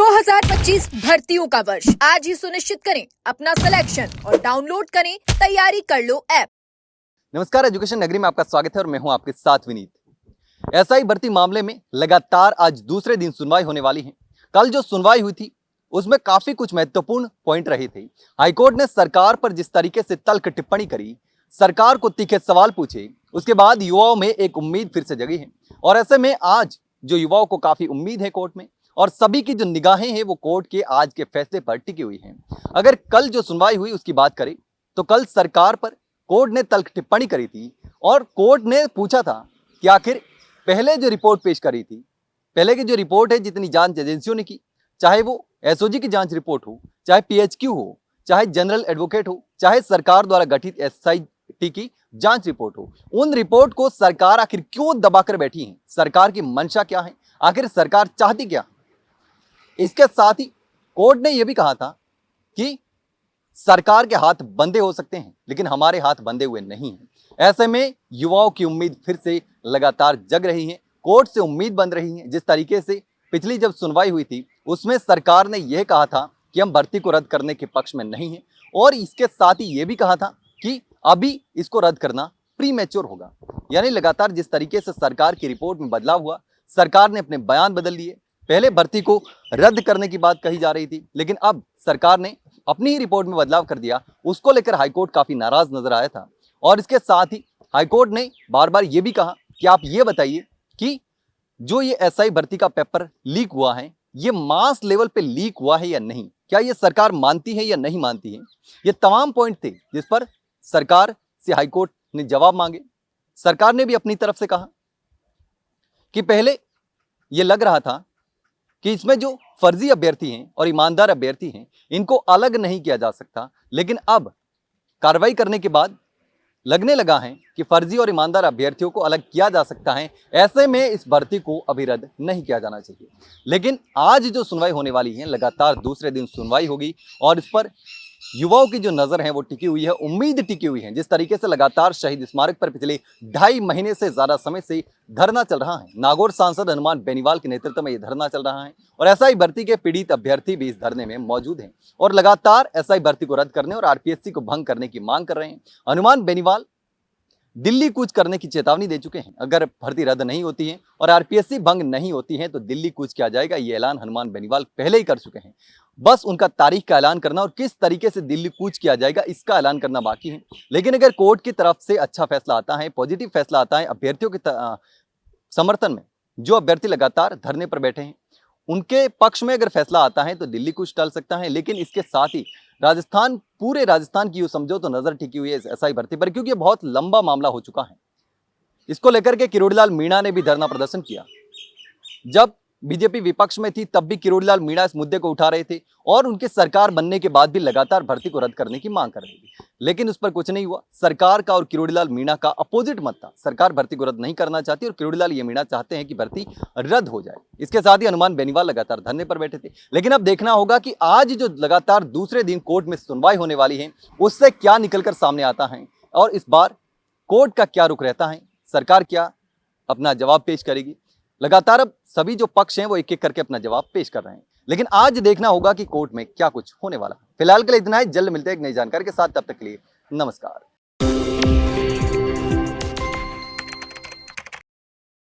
2025 भर्तियों का वर्ष आज ही सुनिश्चित करें अपना सिलेक्शन और डाउनलोड करें तैयारी कर लो ऐप। नमस्कार, एजुकेशन नगरी में आपका स्वागत है और मैं हूं आपके साथ विनीत। एसआई भर्ती मामले में लगातार आज दूसरे दिन सुनवाई होने वाली है। कल जो सुनवाई हुई थी उसमें काफी कुछ महत्वपूर्ण पॉइंट रहे थे। हाईकोर्ट ने सरकार पर जिस तरीके से तल्ख टिप्पणी करी, सरकार को तीखे सवाल पूछे, उसके बाद युवाओं में एक उम्मीद फिर से जगी है। और ऐसे में आज जो युवाओं को काफी उम्मीद है कोर्ट में, और सभी की जो निगाहें हैं वो कोर्ट के आज के फैसले पर टिकी हुई हैं। अगर कल जो सुनवाई हुई उसकी बात करें तो कल सरकार पर कोर्ट ने तल्ख टिप्पणी करी थी और कोर्ट ने पूछा था कि आखिर पहले जो रिपोर्ट पेश करी थी, पहले की जो रिपोर्ट है जितनी जांच एजेंसियों ने की, चाहे वो एसओजी की जांच रिपोर्ट हो, चाहे पीएचक्यू हो, चाहे जनरल एडवोकेट हो, चाहे सरकार द्वारा गठित एसआईटी की जांच रिपोर्ट हो, उन रिपोर्ट को सरकार आखिर क्यों दबाकर बैठी है? सरकार की मंशा क्या है? आखिर सरकार चाहती क्या? इसके साथ ही कोर्ट ने यह भी कहा था कि सरकार के हाथ बंधे हो सकते हैं लेकिन हमारे हाथ बंधे हुए नहीं हैं। ऐसे में युवाओं की उम्मीद फिर से लगातार जग रही है, कोर्ट से उम्मीद बन रही है। जिस तरीके से पिछली जब सुनवाई हुई थी उसमें सरकार ने यह कहा था कि हम भर्ती को रद्द करने के पक्ष में नहीं हैं, और इसके साथ ही यह भी कहा था कि अभी इसको रद्द करना प्री मैच्योर होगा। यानी लगातार जिस तरीके से सरकार की रिपोर्ट में बदलाव हुआ, सरकार ने अपने बयान बदल लिए। पहले भर्ती को रद्द करने की बात कही जा रही थी, लेकिन अब सरकार ने अपनी ही रिपोर्ट में बदलाव कर दिया। उसको लेकर हाईकोर्ट काफी नाराज नजर आया था। और इसके साथ ही हाईकोर्ट ने बार बार यह भी कहा कि आप ये बताइए कि जो ये एसआई भर्ती का पेपर लीक हुआ है, ये मास लेवल पे लीक हुआ है या नहीं, क्या ये सरकार मानती है या नहीं मानती है। ये तमाम पॉइंट थे जिस पर सरकार से हाईकोर्ट ने जवाब मांगे। सरकार ने भी अपनी तरफ से कहा कि पहले ये लग रहा था कि इसमें जो फर्जी अभ्यर्थी हैं और ईमानदार अभ्यर्थी हैं इनको अलग नहीं किया जा सकता, लेकिन अब कार्रवाई करने के बाद लगने लगा है कि फर्जी और ईमानदार अभ्यर्थियों को अलग किया जा सकता है। ऐसे में इस भर्ती को अभी रद्द नहीं किया जाना चाहिए। लेकिन आज जो सुनवाई होने वाली है, लगातार दूसरे दिन सुनवाई होगी और इस पर युवाओं की जो नजर है वो टिकी हुई है, उम्मीद टिकी हुई है। जिस तरीके से लगातार शहीद स्मारक पर पिछले 2.5 महीने से ज्यादा समय से धरना चल रहा है, नागौर सांसद हनुमान बेनीवाल के नेतृत्व में यह धरना चल रहा है, और एसआई भर्ती के पीड़ित अभ्यर्थी भी इस धरने में मौजूद हैं और लगातार एसआई भर्ती को रद्द करने और आरपीएससी को भंग करने की मांग कर रहे हैं। हनुमान बेनीवाल दिल्ली कूच करने की चेतावनी दे चुके हैं। अगर भर्ती रद्द नहीं होती है और आरपीएससी भंग नहीं होती है तो दिल्ली कूच किया जाएगा। ये ऐलान हनुमान बेनीवाल पहले ही कर चुके हैं। बस उनका तारीख का ऐलान करना और किस तरीके से दिल्ली कूच किया जाएगा इसका ऐलान करना बाकी है। लेकिन अगर कोर्ट की तरफ से अच्छा फैसला आता है, पॉजिटिव फैसला आता है अभ्यर्थियों के समर्थन में, जो अभ्यर्थी लगातार धरने पर बैठे हैं उनके पक्ष में अगर फैसला आता है तो दिल्ली कूच टल सकता है। लेकिन इसके साथ ही राजस्थान, पूरे राजस्थान की यूं समझो तो नजर टिकी हुई है इस एसआई भर्ती पर, क्योंकि ये बहुत लंबा मामला हो चुका है। इसको लेकर के किरोड़ीलाल मीणा ने भी धरना प्रदर्शन किया। जब बीजेपी विपक्ष में थी तब भी किरोड़ीलाल मीणा इस मुद्दे को उठा रहे थे और उनके सरकार बनने के बाद भी लगातार भर्ती को रद्द करने की मांग कर रही थी, लेकिन उस पर कुछ नहीं हुआ। सरकार का और किरोड़ीलाल मीणा का अपोजिट मत था। सरकार भर्ती को रद्द नहीं करना चाहती और किरोड़ीलाल ये मीणा चाहते हैं कि भर्ती रद्द हो जाए। इसके साथ ही हनुमान बेनीवाल लगातार धरने पर बैठे थे। लेकिन अब देखना होगा कि आज जो लगातार दूसरे दिन कोर्ट में सुनवाई होने वाली है उससे क्या निकलकर सामने आता है और इस बार कोर्ट का क्या रुख रहता है, सरकार क्या अपना जवाब पेश करेगी। लगातार अब सभी जो पक्ष हैं वो एक एक करके अपना जवाब पेश कर रहे हैं, लेकिन आज देखना होगा कि कोर्ट में क्या कुछ होने वाला है। फिलहाल के लिए इतना ही, जल्द मिलते हैं एक नई जानकारी के साथ। तब तक के लिए नमस्कार।